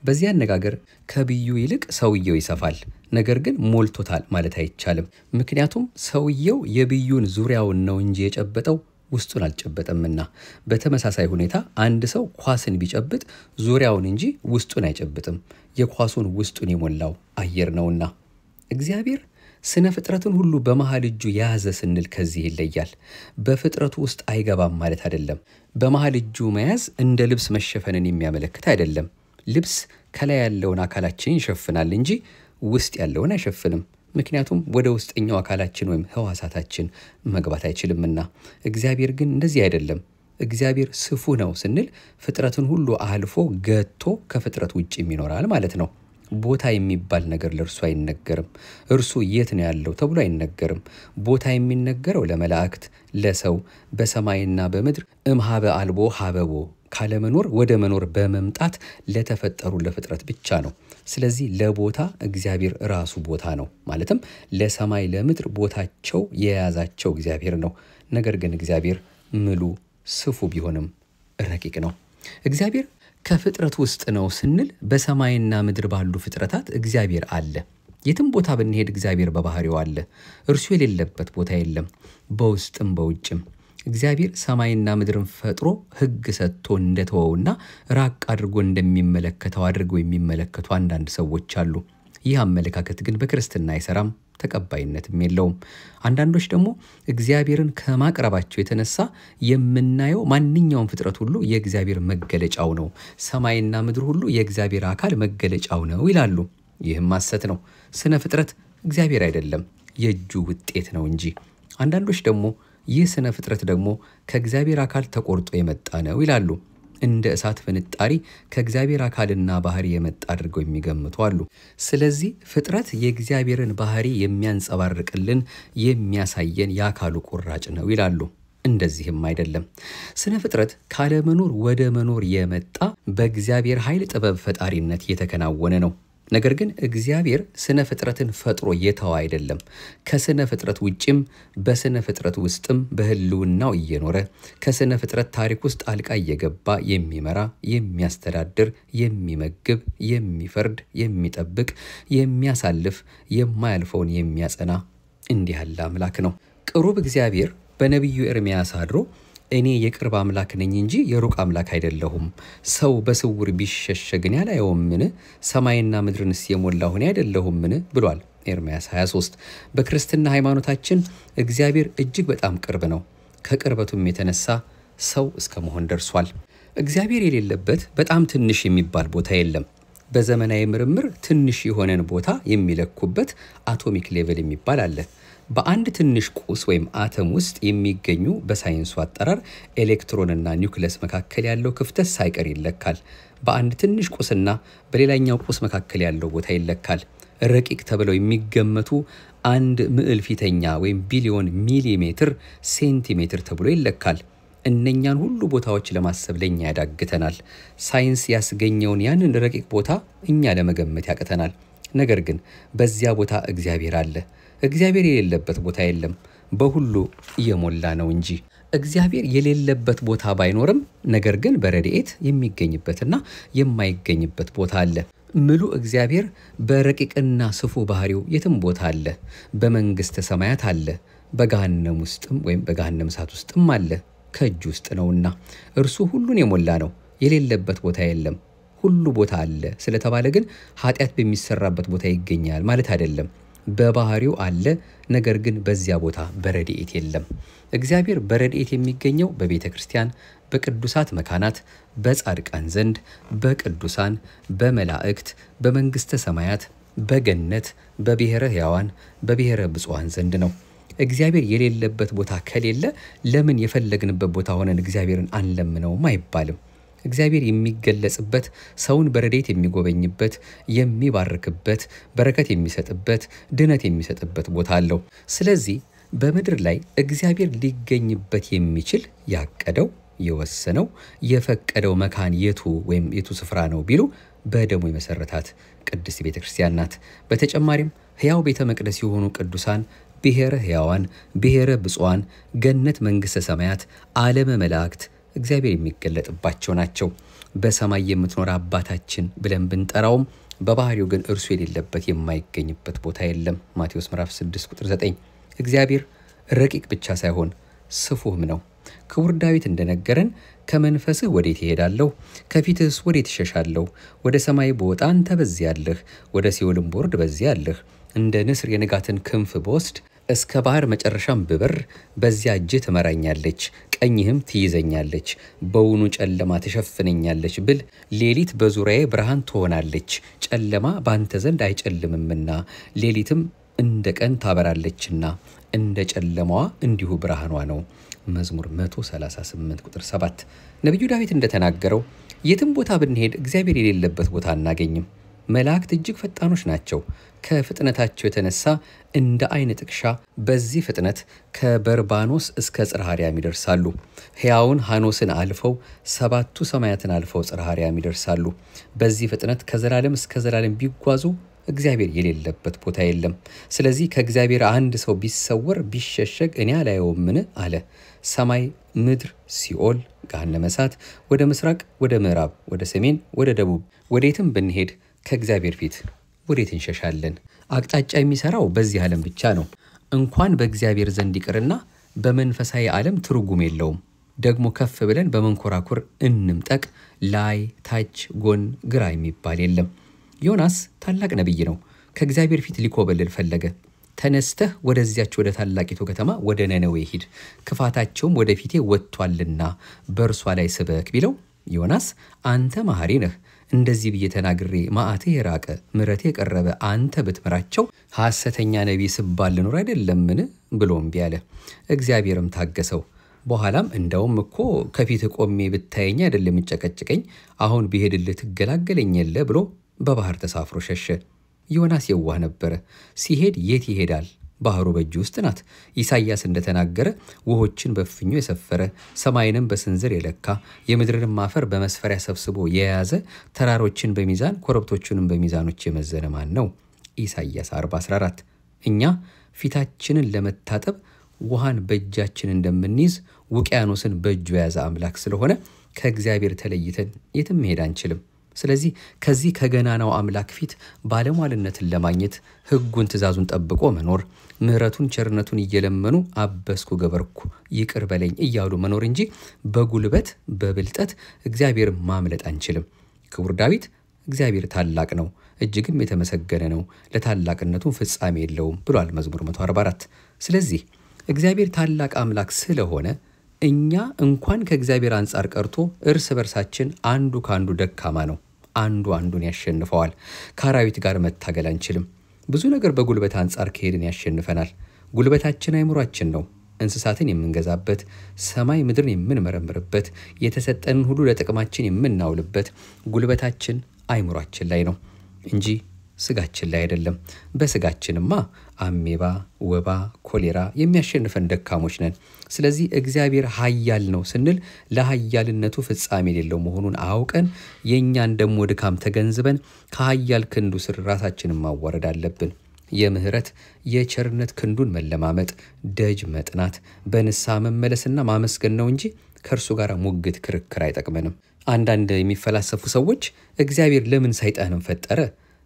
በዚህ አነጋገር ከብዩ ይልቅ ሰውየው ይሰፋል። ነገር ግን ሞልቶታል ማለት አይቻልም። ምክንያቱም ሰውየው የብዩን ዙሪያውን ነው እንጂ የጨበጠው ውስጡን አልጨበጠምና። በተመሳሳይ ሁኔታ አንድ ሰው ኳስን ቢጨብጥ ዙሪያውን እንጂ ውስጡን አይጨብጥም። የኳሱን ውስጡን የሞላው አየር ነውና። እግዚአብሔር ስነ ፍጥረትን ሁሉ በመሃል እጁ ያዘ ስንል ከዚህ ይለያል። በፍጥረቱ ውስጥ አይገባም ማለት አይደለም። በመሃል እጁ መያዝ እንደ ልብስ መሸፈንን የሚያመለክት አይደለም። ልብስ ከላይ ያለውን አካላችንን ይሸፍናል እንጂ ውስጥ ያለውን አይሸፍንም። ምክንያቱም ወደ ውስጠኛው አካላችን ወይም ህዋሳታችን መግባት አይችልምና። እግዚአብሔር ግን እንደዚህ አይደለም። እግዚአብሔር ስፉ ነው ስንል ፍጥረትን ሁሉ አልፎ ገቶ ከፍጥረት ውጭ ይኖራል ማለት ነው። ቦታ የሚባል ነገር ለእርሱ አይነገርም። እርሱ የት ነው ያለው ተብሎ አይነገርም። ቦታ የሚነገረው ለመላእክት፣ ለሰው በሰማይና በምድር እምሃበ አልቦ ሀበቦ ካለመኖር ወደ መኖር በመምጣት ለተፈጠሩ ለፍጥረት ብቻ ነው። ስለዚህ ለቦታ እግዚአብሔር ራሱ ቦታ ነው። ማለትም ለሰማይ ለምድር ቦታቸው የያዛቸው እግዚአብሔር ነው። ነገር ግን እግዚአብሔር ምሉ ስፉ ቢሆንም ረቂቅ ነው። እግዚአብሔር ከፍጥረት ውስጥ ነው ስንል በሰማይና ምድር ባሉ ፍጥረታት እግዚአብሔር አለ። የትም ቦታ ብንሄድ እግዚአብሔር በባህሪው አለ። እርሱ የሌለበት ቦታ የለም። በውስጥም በውጭም እግዚአብሔር ሰማይና ምድርን ፈጥሮ ሕግ ሰጥቶ እንደተወውና ራቅ አድርጎ እንደሚመለከተው አድርገው የሚመለከቱ አንዳንድ ሰዎች አሉ። ይህ አመለካከት ግን በክርስትና አይሰራም፣ ተቀባይነትም የለውም። አንዳንዶች ደግሞ እግዚአብሔርን ከማቅረባቸው የተነሳ የምናየው ማንኛውም ፍጥረት ሁሉ የእግዚአብሔር መገለጫው ነው፣ ሰማይና ምድር ሁሉ የእግዚአብሔር አካል መገለጫው ነው ይላሉ። ይህም ሐሰት ነው። ስነ ፍጥረት እግዚአብሔር አይደለም፣ የእጁ ውጤት ነው እንጂ። አንዳንዶች ደግሞ ይህ ስነ ፍጥረት ደግሞ ከእግዚአብሔር አካል ተቆርጦ የመጣ ነው ይላሉ። እንደ እሳት ፍንጣሪ ከእግዚአብሔር አካልና ባህሪ የመጣ አድርገው የሚገምቱ አሉ። ስለዚህ ፍጥረት የእግዚአብሔርን ባህሪ የሚያንጸባርቅልን የሚያሳየን የአካሉ ቁራጭ ነው ይላሉ። እንደዚህም አይደለም። ስነ ፍጥረት ካለመኖር ወደ መኖር የመጣ በእግዚአብሔር ኃይል ጥበብ ፈጣሪነት የተከናወነ ነው። ነገር ግን እግዚአብሔር ስነ ፍጥረትን ፈጥሮ የተወ አይደለም። ከስነ ፍጥረት ውጭም በስነ ፍጥረት ውስጥም በህልውናው እየኖረ ከስነ ፍጥረት ታሪክ ውስጥ ጣልቃ እየገባ የሚመራ፣ የሚያስተዳድር፣ የሚመግብ፣ የሚፈርድ፣ የሚጠብቅ፣ የሚያሳልፍ፣ የማያልፈውን የሚያጸና እንዲህ ያለ አምላክ ነው። ቅሩብ እግዚአብሔር በነቢዩ ኤርምያስ አድሮ እኔ የቅርብ አምላክ ነኝ እንጂ የሩቅ አምላክ አይደለሁም፣ ሰው በስውር ቢሸሸግን ያላየውምን? ሰማይና ምድርንስ የሞላሁ እኔ አይደለሁምን? ብሏል ኤርምያስ 23። በክርስትና ሃይማኖታችን እግዚአብሔር እጅግ በጣም ቅርብ ነው። ከቅርበቱም የተነሳ ሰው እስከ መሆን ደርሷል። እግዚአብሔር የሌለበት በጣም ትንሽ የሚባል ቦታ የለም። በዘመናዊ ምርምር ትንሽ የሆነን ቦታ የሚለኩበት አቶሚክ ሌቨል የሚባል አለ። በአንድ ትንሽ ቁስ ወይም አተም ውስጥ የሚገኙ በሳይንሱ አጠራር ኤሌክትሮንና ኒውክለስ መካከል ያለው ክፍተት ሳይቀር ይለካል። በአንድ ትንሽ ቁስና በሌላኛው ቁስ መካከል ያለው ቦታ ይለካል። ረቂቅ ተብለው የሚገመቱ አንድ ምዕል ፊተኛ ወይም ቢሊዮን ሚሊሜትር ሴንቲሜትር ተብሎ ይለካል። እነኛን ሁሉ ቦታዎች ለማሰብ ለኛ ያዳግተናል። ሳይንስ ያስገኘውን ያንን ረቂቅ ቦታ እኛ ለመገመት ያቅተናል። ነገር ግን በዚያ ቦታ እግዚአብሔር አለ። እግዚአብሔር የሌለበት ቦታ የለም፣ በሁሉ እየሞላ ነው እንጂ። እግዚአብሔር የሌለበት ቦታ ባይኖርም ነገር ግን በረድኤት የሚገኝበትና የማይገኝበት ቦታ አለ። ምሉ እግዚአብሔር በረቂቅና ስፉ ባህሪው የትም ቦታ አለ። በመንግስተ ሰማያት አለ፣ በገሃነም ውስጥም ወይም በገሃነም እሳት ውስጥም አለ። ከእጁ ውስጥ ነውና እርሱ ሁሉን የሞላ ነው። የሌለበት ቦታ የለም፣ ሁሉ ቦታ አለ ስለተባለ ግን ኃጢአት በሚሰራበት ቦታ ይገኛል ማለት አይደለም። በባህሪው አለ፣ ነገር ግን በዚያ ቦታ በረድኤት የለም። እግዚአብሔር በረድኤት የሚገኘው በቤተ ክርስቲያን፣ በቅዱሳት መካናት፣ በጻድቃን ዘንድ፣ በቅዱሳን፣ በመላእክት፣ በመንግስተ ሰማያት፣ በገነት፣ በብሔረ ሕያዋን፣ በብሔረ ብፁዓን ዘንድ ነው። እግዚአብሔር የሌለበት ቦታ ከሌለ ለምን የፈለግንበት ቦታ ሆነን እግዚአብሔርን አንለምነውም አይባልም። እግዚአብሔር የሚገለጽበት ሰውን በረድኤት የሚጎበኝበት የሚባርክበት በረከት የሚሰጥበት ድነት የሚሰጥበት ቦታ አለው። ስለዚህ በምድር ላይ እግዚአብሔር ሊገኝበት የሚችል ያቀደው የወሰነው የፈቀደው መካን የቱ ወይም የቱ ስፍራ ነው ቢሉ በደሙ የመሰረታት ቅድስት ቤተክርስቲያን ናት። በተጨማሪም ሕያው ቤተ መቅደስ የሆኑ ቅዱሳን ብሔረ ሕያዋን ብሔረ ብፁዓን ገነት መንግሥተ ሰማያት ዓለመ መላእክት እግዚአብሔር የሚገለጥባቸው ናቸው። በሰማይ የምትኖር አባታችን ብለን ብንጠራውም በባህሪው ግን እርሱ የሌለበት የማይገኝበት ቦታ የለም። ማቴዎስ ምዕራፍ 6 ቁጥር 9 እግዚአብሔር ረቂቅ ብቻ ሳይሆን ስፉህም ነው። ክቡር ዳዊት እንደነገረን ከመንፈስህ ወዴት እሄዳለሁ? ከፊትህስ ወዴት እሸሻለሁ? ወደ ሰማይ ብወጣ አንተ በዚያ አለህ፣ ወደ ሲኦልም ብወርድ በዚያ አለህ። እንደ ንስር የንጋትን ክንፍ ብወስድ እስከ ባህር መጨረሻም ብበር በዚያ እጅህ ትመራኛለች፣ ቀኝህም ትይዘኛለች። በውኑ ጨለማ ትሸፍነኛለች ብል ሌሊት በዙሪያዬ ብርሃን ትሆናለች። ጨለማ ባንተ ዘንድ አይጨልምምና ሌሊትም እንደ ቀን ታበራለችና እንደ ጨለማዋ እንዲሁ ብርሃኗ ነው። መዝሙር 138 ቁጥር 7 ነቢዩ ዳዊት እንደተናገረው የትም ቦታ ብንሄድ እግዚአብሔር የሌለበት ቦታ አናገኝም። መላእክት እጅግ ፈጣኖች ናቸው። ከፍጥነታቸው የተነሳ እንደ አይን ጥቅሻ በዚህ ፍጥነት ከበርባኖስ እስከ ጽርሐ አርያም ይደርሳሉ። ሕያውን ሐኖስን አልፈው ሰባቱ ሰማያትን አልፈው ጽርሐ አርያም ይደርሳሉ። በዚህ ፍጥነት ከዘላለም እስከ ዘላለም ቢጓዙ እግዚአብሔር የሌለበት ቦታ የለም። ስለዚህ ከእግዚአብሔር አንድ ሰው ቢሰወር ቢሸሸግ እኔ አላየውምን አለ። ሰማይ ምድር ሲኦል ገሃነመ እሳት ወደ ምስራቅ ወደ ምዕራብ ወደ ሰሜን ወደ ደቡብ ወዴትም ብንሄድ ከእግዚአብሔር ፊት ወዴት እንሸሻለን? አቅጣጫ የሚሰራው በዚህ ዓለም ብቻ ነው። እንኳን በእግዚአብሔር ዘንድ ይቅርና በመንፈሳዊ ዓለም ትርጉም የለውም። ደግሞ ከፍ ብለን በመንኮራኩር እንምጠቅ ላይ ታች ጎን ግራ የሚባል የለም። ዮናስ ታላቅ ነቢይ ነው። ከእግዚአብሔር ፊት ሊኮበልል ፈለገ። ተነስተህ ወደዚያች ወደ ታላቂቱ ከተማ ወደ ነነዌ ሂድ፣ ክፋታቸውም ወደ ፊቴ ወጥቷልና በእርሷ ላይ ስበክ ቢለው ዮናስ አንተ መሐሪ ነህ፣ እንደዚህ ብዬ ተናግሬ መዓትህ የራቀ ምሕረቴ የቀረበ አንተ ብትምራቸው ሐሰተኛ ነቢይ ስባል ልኖር አይደለምን ብሎ እምቢ አለ። እግዚአብሔርም ታገሰው። በኋላም እንደውም እኮ ከፊት ቆሜ ብታየኝ አይደለም የሚጨቀጭቀኝ፣ አሁን ብሄድልህ ትገላገለኝ የለ ብሎ በባህር ተሳፍሮ ሸሸ። ዮናስ የዋህ ነበረ። ሲሄድ የት ይሄዳል? ባህሩ በእጁ ውስጥ ናት። ኢሳይያስ እንደተናገረ ውሆችን በፍኙ የሰፈረ ሰማይንም በስንዝር የለካ የምድርንም አፈር በመስፈሪያ ሰብስቦ የያዘ ተራሮችን በሚዛን ኮረብቶቹንም በሚዛኖች የመዘነ ማን ነው? ኢሳይያስ 40:14 እኛ ፊታችንን ለመታጠብ ውሃን በእጃችን እንደምንይዝ ውቅያኖስን በእጁ የያዘ አምላክ ስለሆነ ከእግዚአብሔር ተለይተን የትም መሄድ አንችልም። ስለዚህ ከዚህ ከገናናው አምላክ ፊት ባለሟልነትን ለማግኘት ሕጉን ትእዛዙን ጠብቆ መኖር፣ ምሕረቱን ቸርነቱን እየለመኑ አበስኩ ገበርኩ ይቅር በለኝ እያሉ መኖር እንጂ በጉልበት በብልጠት እግዚአብሔር ማምለጥ አንችልም። ክቡር ዳዊት እግዚአብሔር ታላቅ ነው፣ እጅግም የተመሰገነ ነው፣ ለታላቅነቱ ፍጻሜ የለውም ብሏል መዝሙር 144። ስለዚህ እግዚአብሔር ታላቅ አምላክ ስለሆነ እኛ እንኳን ከእግዚአብሔር አንጻር ቀርቶ እርስ በርሳችን አንዱ ካንዱ ደካማ ነው። አንዱ አንዱን ያሸንፈዋል። ከአራዊት ጋር መታገል አንችልም። ብዙ ነገር በጉልበት አንጻር ከሄድን ያሸንፈናል። ጉልበታችን አይምሯችን ነው። እንስሳትን የምንገዛበት፣ ሰማይ ምድርን የምንመረምርበት፣ የተሰጠንን ሁሉ ለጥቅማችን የምናውልበት ጉልበታችን አይምሯችን ላይ ነው እንጂ ስጋችን ላይ አይደለም። በስጋችንማ አሜባ፣ ወባ፣ ኮሌራ የሚያሸንፈን ደካሞች ነን። ስለዚህ እግዚአብሔር ኃያል ነው ስንል ለኃያልነቱ ፍጻሜ የሌለው መሆኑን አውቀን የእኛን ደሞ ድካም ተገንዝበን ከኃያል ክንዱ ስር ራሳችንን ማዋረድ አለብን። የምህረት የቸርነት ክንዱን መለማመጥ፣ ደጅ መጥናት፣ በንስሐ መመለስና ማመስገን ነው እንጂ ከእርሱ ጋር ሙግት ክርክር አይጠቅመንም። አንዳንድ የሚፈላሰፉ ሰዎች እግዚአብሔር ለምን ሰይጣንን ፈጠረ?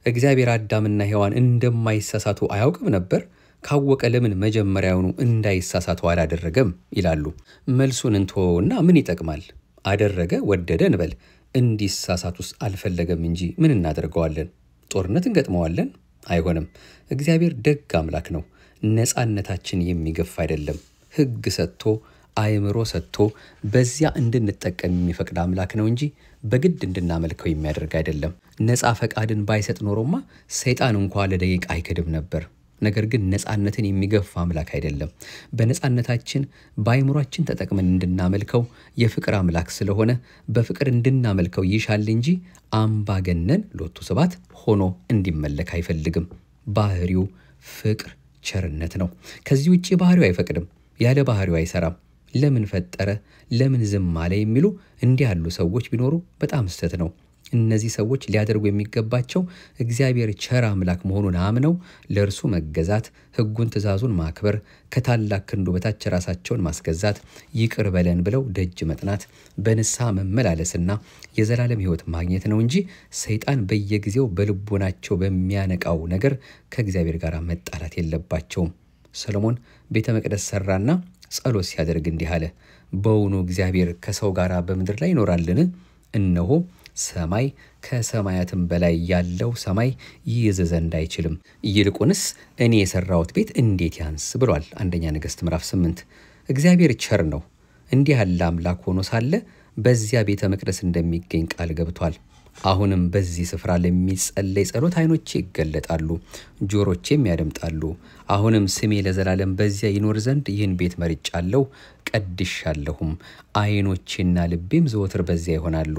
እግዚአብሔር አዳምና ሔዋን እንደማይሳሳቱ አያውቅም ነበር? ካወቀ ለምን መጀመሪያውኑ እንዳይሳሳቱ አላደረገም ይላሉ። መልሱን እንተወውና ምን ይጠቅማል? አደረገ ወደደ እንበል። እንዲሳሳቱስ አልፈለገም እንጂ ምን እናደርገዋለን? ጦርነት እንገጥመዋለን? አይሆንም። እግዚአብሔር ደግ አምላክ ነው። ነፃነታችን የሚገፍ አይደለም። ሕግ ሰጥቶ አእምሮ ሰጥቶ በዚያ እንድንጠቀም የሚፈቅድ አምላክ ነው እንጂ በግድ እንድናመልከው የሚያደርግ አይደለም። ነፃ ፈቃድን ባይሰጥ ኖሮማ ሰይጣን እንኳን ለደቂቃ አይክድም ነበር። ነገር ግን ነፃነትን የሚገፋ አምላክ አይደለም። በነፃነታችን በአይምሯችን ተጠቅመን እንድናመልከው የፍቅር አምላክ ስለሆነ በፍቅር እንድናመልከው ይሻል እንጂ አምባገነን ሎቱ ስብሐት ሆኖ እንዲመለክ አይፈልግም። ባህሪው ፍቅር፣ ቸርነት ነው። ከዚህ ውጪ ባህሪው አይፈቅድም። ያለ ባህሪው አይሰራም። ለምን ፈጠረ፣ ለምን ዝም አለ የሚሉ እንዲህ ያሉ ሰዎች ቢኖሩ በጣም ስህተት ነው። እነዚህ ሰዎች ሊያደርጉ የሚገባቸው እግዚአብሔር ቸር አምላክ መሆኑን አምነው ለእርሱ መገዛት፣ ሕጉን ትእዛዙን ማክበር፣ ከታላቅ ክንዱ በታች ራሳቸውን ማስገዛት፣ ይቅር በለን ብለው ደጅ መጥናት፣ በንስሐ መመላለስና የዘላለም ሕይወት ማግኘት ነው እንጂ ሰይጣን በየጊዜው በልቦናቸው በሚያነቃው ነገር ከእግዚአብሔር ጋር መጣላት የለባቸውም። ሰሎሞን ቤተ መቅደስ ሰራና ጸሎት ሲያደርግ እንዲህ አለ። በውኑ እግዚአብሔር ከሰው ጋር በምድር ላይ ይኖራልን? እነሆ ሰማይ ከሰማያትም በላይ ያለው ሰማይ ይይዝ ዘንድ አይችልም። ይልቁንስ እኔ የሰራሁት ቤት እንዴት ያንስ ብሏል። አንደኛ ነገሥት ምዕራፍ 8። እግዚአብሔር ቸር ነው። እንዲህ ያለ አምላክ ሆኖ ሳለ በዚያ ቤተ መቅደስ እንደሚገኝ ቃል ገብቷል። አሁንም በዚህ ስፍራ ለሚጸለይ ጸሎት ዓይኖቼ ይገለጣሉ፣ ጆሮቼም ያደምጣሉ። አሁንም ስሜ ለዘላለም በዚያ ይኖር ዘንድ ይህን ቤት መርጫለሁ፣ ቀድሻለሁም። ዓይኖቼና ልቤም ዘወትር በዚያ ይሆናሉ።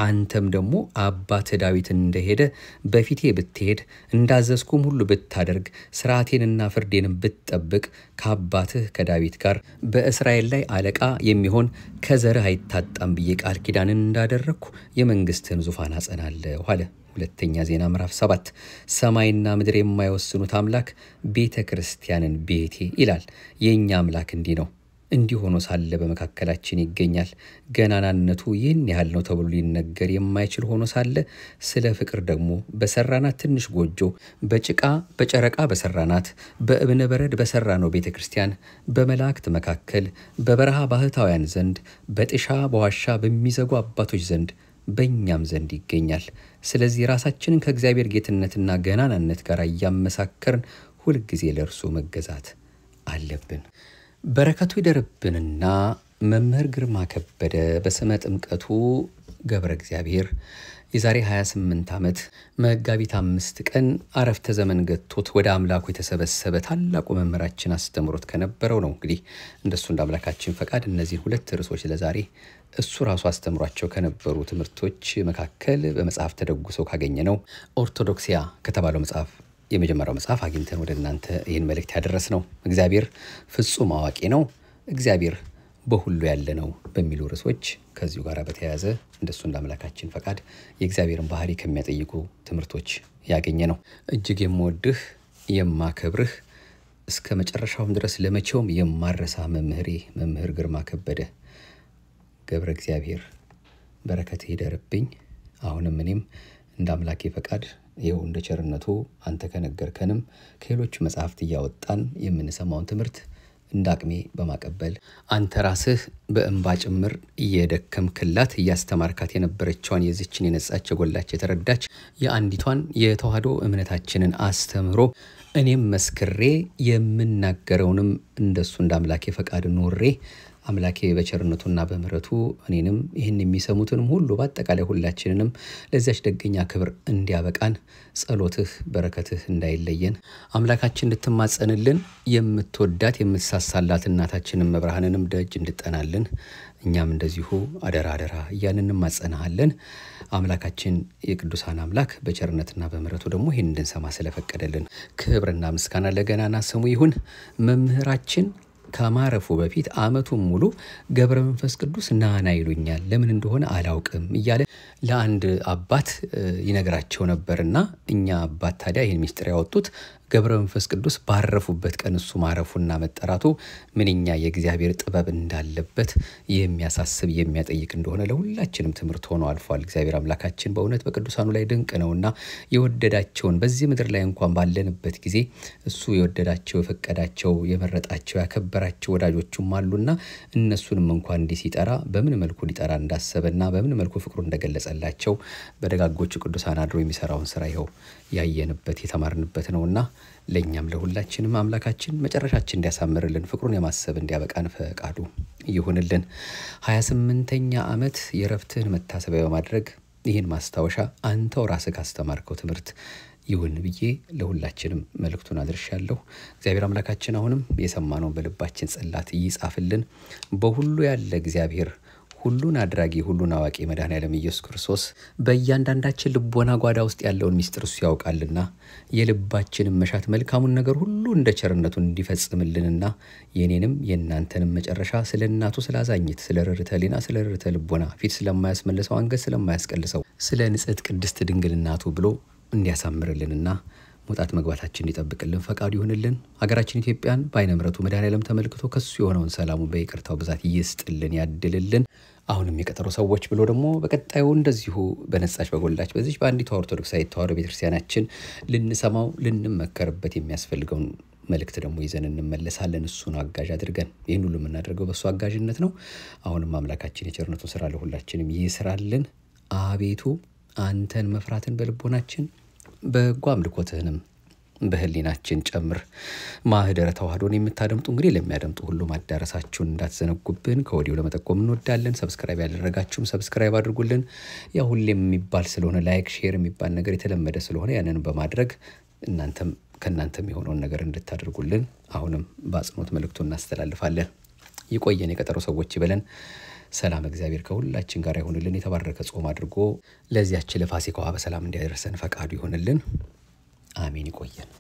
አንተም ደግሞ አባት ዳዊት እንደሄደ በፊቴ ብትሄድ እንዳዘዝኩም ሁሉ ብታደርግ ሥርዓቴንና ፍርዴንም ብትጠብቅ ከአባትህ ከዳዊት ጋር በእስራኤል ላይ አለቃ የሚሆን ከዘርህ አይታጣም ብዬ ቃል ኪዳንን እንዳደረግኩ የመንግሥትህን ዙፋን አጸናለሁ አለ። ሁለተኛ ዜና ምዕራፍ 7። ሰማይና ምድር የማይወስኑት አምላክ ቤተ ክርስቲያንን ቤቴ ይላል። የእኛ አምላክ እንዲህ ነው። እንዲህ ሆኖ ሳለ በመካከላችን ይገኛል። ገናናነቱ ይህን ያህል ነው ተብሎ ሊነገር የማይችል ሆኖ ሳለ ስለ ፍቅር ደግሞ በሰራናት ትንሽ ጎጆ፣ በጭቃ በጨረቃ በሰራናት በእብነ በረድ በሰራነው ቤተ ክርስቲያን በመላእክት መካከል በበረሃ ባህታውያን ዘንድ በጥሻ በዋሻ በሚዘጉ አባቶች ዘንድ በእኛም ዘንድ ይገኛል። ስለዚህ ራሳችንን ከእግዚአብሔር ጌትነትና ገናናነት ጋር እያመሳከርን ሁልጊዜ ለእርሱ መገዛት አለብን። በረከቱ ይደርብንና መምህር ግርማ ከበደ በስመ ጥምቀቱ ገብረ እግዚአብሔር የዛሬ 28 ዓመት መጋቢት 5 ቀን አረፍተ ዘመን ገጥቶት ወደ አምላኩ የተሰበሰበ ታላቁ መምህራችን አስተምሮት ከነበረው ነው። እንግዲህ እንደሱ እንደ አምላካችን ፈቃድ እነዚህ ሁለት ርዕሶች ለዛሬ እሱ ራሱ አስተምሯቸው ከነበሩ ትምህርቶች መካከል በመጽሐፍ ተደጉሶ ካገኘነው ኦርቶዶክሲያ ከተባለው መጽሐፍ የመጀመሪያው መጽሐፍ አግኝተን ወደ እናንተ ይህን መልእክት ያደረስነው እግዚአብሔር ፍጹም አዋቂ ነው፣ እግዚአብሔር በሁሉ ያለ ነው በሚሉ ርዕሶች ከዚሁ ጋር በተያያዘ እንደሱ እንደ አምላካችን ፈቃድ የእግዚአብሔርን ባህሪ ከሚያጠይቁ ትምህርቶች ያገኘ ነው። እጅግ የምወድህ የማከብርህ እስከ መጨረሻውም ድረስ ለመቼውም የማረሳ መምህሬ መምህር ግርማ ከበደ ገብረ እግዚአብሔር በረከትህ ይደርብኝ። አሁንም እኔም እንደ አምላኬ ፈቃድ ይኸው እንደ ቸርነቱ አንተ ከነገርከንም ከሌሎች መጽሐፍት እያወጣን የምንሰማውን ትምህርት እንዳቅሜ በማቀበል አንተ ራስህ በእንባ ጭምር እየደከምክላት እያስተማርካት የነበረችውን የዚችን የነጻች የጎላች የተረዳች የአንዲቷን የተዋህዶ እምነታችንን አስተምሮ እኔም መስክሬ የምናገረውንም እንደሱ እንደ አምላኬ ፈቃድ ኖሬ አምላኬ በቸርነቱና በምህረቱ እኔንም ይህን የሚሰሙትንም ሁሉ በአጠቃላይ ሁላችንንም ለዚያች ደገኛ ክብር እንዲያበቃን ጸሎትህ በረከትህ እንዳይለየን አምላካችን እንድትማጸንልን የምትወዳት የምትሳሳላት እናታችንን መብርሃንንም ደጅ እንድጠናልን እኛም እንደዚሁ አደራ አደራ እያልን እንማጸናለን። አምላካችን የቅዱሳን አምላክ በቸርነትና በምህረቱ ደግሞ ይህን እንድንሰማ ስለፈቀደልን ክብርና ምስጋና ለገናና ስሙ ይሁን። መምህራችን ከማረፉ በፊት ዓመቱን ሙሉ ገብረ መንፈስ ቅዱስ ናና ይሉኛል ለምን እንደሆነ አላውቅም እያለ ለአንድ አባት ይነግራቸው ነበርና እኛ አባት ታዲያ ይሄን ሚስጥር ያወጡት ገብረ መንፈስ ቅዱስ ባረፉበት ቀን እሱ ማረፉና መጠራቱ ምንኛ የእግዚአብሔር ጥበብ እንዳለበት የሚያሳስብ የሚያጠይቅ እንደሆነ ለሁላችንም ትምህርት ሆኖ አልፏል። እግዚአብሔር አምላካችን በእውነት በቅዱሳኑ ላይ ድንቅ ነውና የወደዳቸውን በዚህ ምድር ላይ እንኳን ባለንበት ጊዜ እሱ የወደዳቸው የፈቀዳቸው የመረጣቸው ያከበራቸው ወዳጆቹም አሉና እነሱንም እንኳን እንዲህ ሲጠራ በምን መልኩ ሊጠራ እንዳሰበና በምን መልኩ ፍቅሩ እንደገለጸላቸው በደጋጎቹ ቅዱሳን አድሮ የሚሰራውን ስራ ይኸው ያየንበት የተማርንበት ነውና ለኛም ለሁላችንም አምላካችን መጨረሻችን እንዲያሳምርልን ፍቅሩን የማሰብ እንዲያበቃን ፈቃዱ ይሁንልን። 28ኛ ዓመት የረፍትህን መታሰቢያ በማድረግ ይህን ማስታወሻ አንተው ራስህ ካስተማርከው ትምህርት ይሁን ብዬ ለሁላችንም መልእክቱን አድርሻለሁ። እግዚአብሔር አምላካችን አሁንም የሰማነውን በልባችን ጽላት ይጻፍልን። በሁሉ ያለ እግዚአብሔር ሁሉን አድራጊ ሁሉን አዋቂ መድኃኔዓለም ኢየሱስ ክርስቶስ በእያንዳንዳችን ልቦና ጓዳ ውስጥ ያለውን ሚስጥር እሱ ያውቃልና የልባችንን መሻት መልካሙን ነገር ሁሉ እንደ ቸርነቱ እንዲፈጽምልንና የኔንም የእናንተንም መጨረሻ ስለ እናቱ ስላዛኝት ስለ ርርተ ሊና ስለ ርርተ ልቦና ፊት ስለማያስመልሰው አንገት ስለማያስቀልሰው ስለ ንጽሕት ቅድስት ድንግል እናቱ ብሎ እንዲያሳምርልንና መውጣት መግባታችን እንዲጠብቅልን ፈቃዱ ይሁንልን። ሀገራችን ኢትዮጵያን በዓይነ ምሕረቱ መድኃኔዓለም ተመልክቶ ከሱ የሆነውን ሰላሙን በይቅርታው ብዛት ይስጥልን ያድልልን። አሁንም የቀጠሮ ሰዎች ብሎ ደግሞ በቀጣዩ እንደዚሁ በነጻች በጎላች በዚህ በአንዲቷ ኦርቶዶክሳዊት ተዋሕዶ ቤተክርስቲያናችን ልንሰማው ልንመከርበት የሚያስፈልገውን መልእክት ደግሞ ይዘን እንመለሳለን። እሱን አጋዥ አድርገን ይህን ሁሉ የምናደርገው በሱ አጋዥነት ነው። አሁንም አምላካችን የቸርነቱን ስራ ለሁላችንም ይስራልን። አቤቱ አንተን መፍራትን በልቦናችን በጎ አምልኮትህንም በህሊናችን ጨምር። ማህደረ ተዋሕዶን የምታደምጡ እንግዲህ ለሚያደምጡ ሁሉ ማዳረሳችሁን እንዳትዘነጉብን ከወዲሁ ለመጠቆም እንወዳለን። ሰብስክራይብ ያደረጋችሁም ሰብስክራይብ አድርጉልን። ያው ሁሌም የሚባል ስለሆነ ላይክ ሼር የሚባል ነገር የተለመደ ስለሆነ ያንን በማድረግ እናንተም ከናንተም የሆነውን ነገር እንድታደርጉልን አሁንም በአጽንኦት መልእክቱን እናስተላልፋለን። ይቆየን፣ የቀጠሮ ሰዎች ይበለን። ሰላም እግዚአብሔር ከሁላችን ጋር ይሁንልን። የተባረከ ጾም አድርጎ ለዚያች ለፋሲካዋ በሰላም እንዲያደርሰን ፈቃዱ ይሁንልን። አሜን። ይቆየን።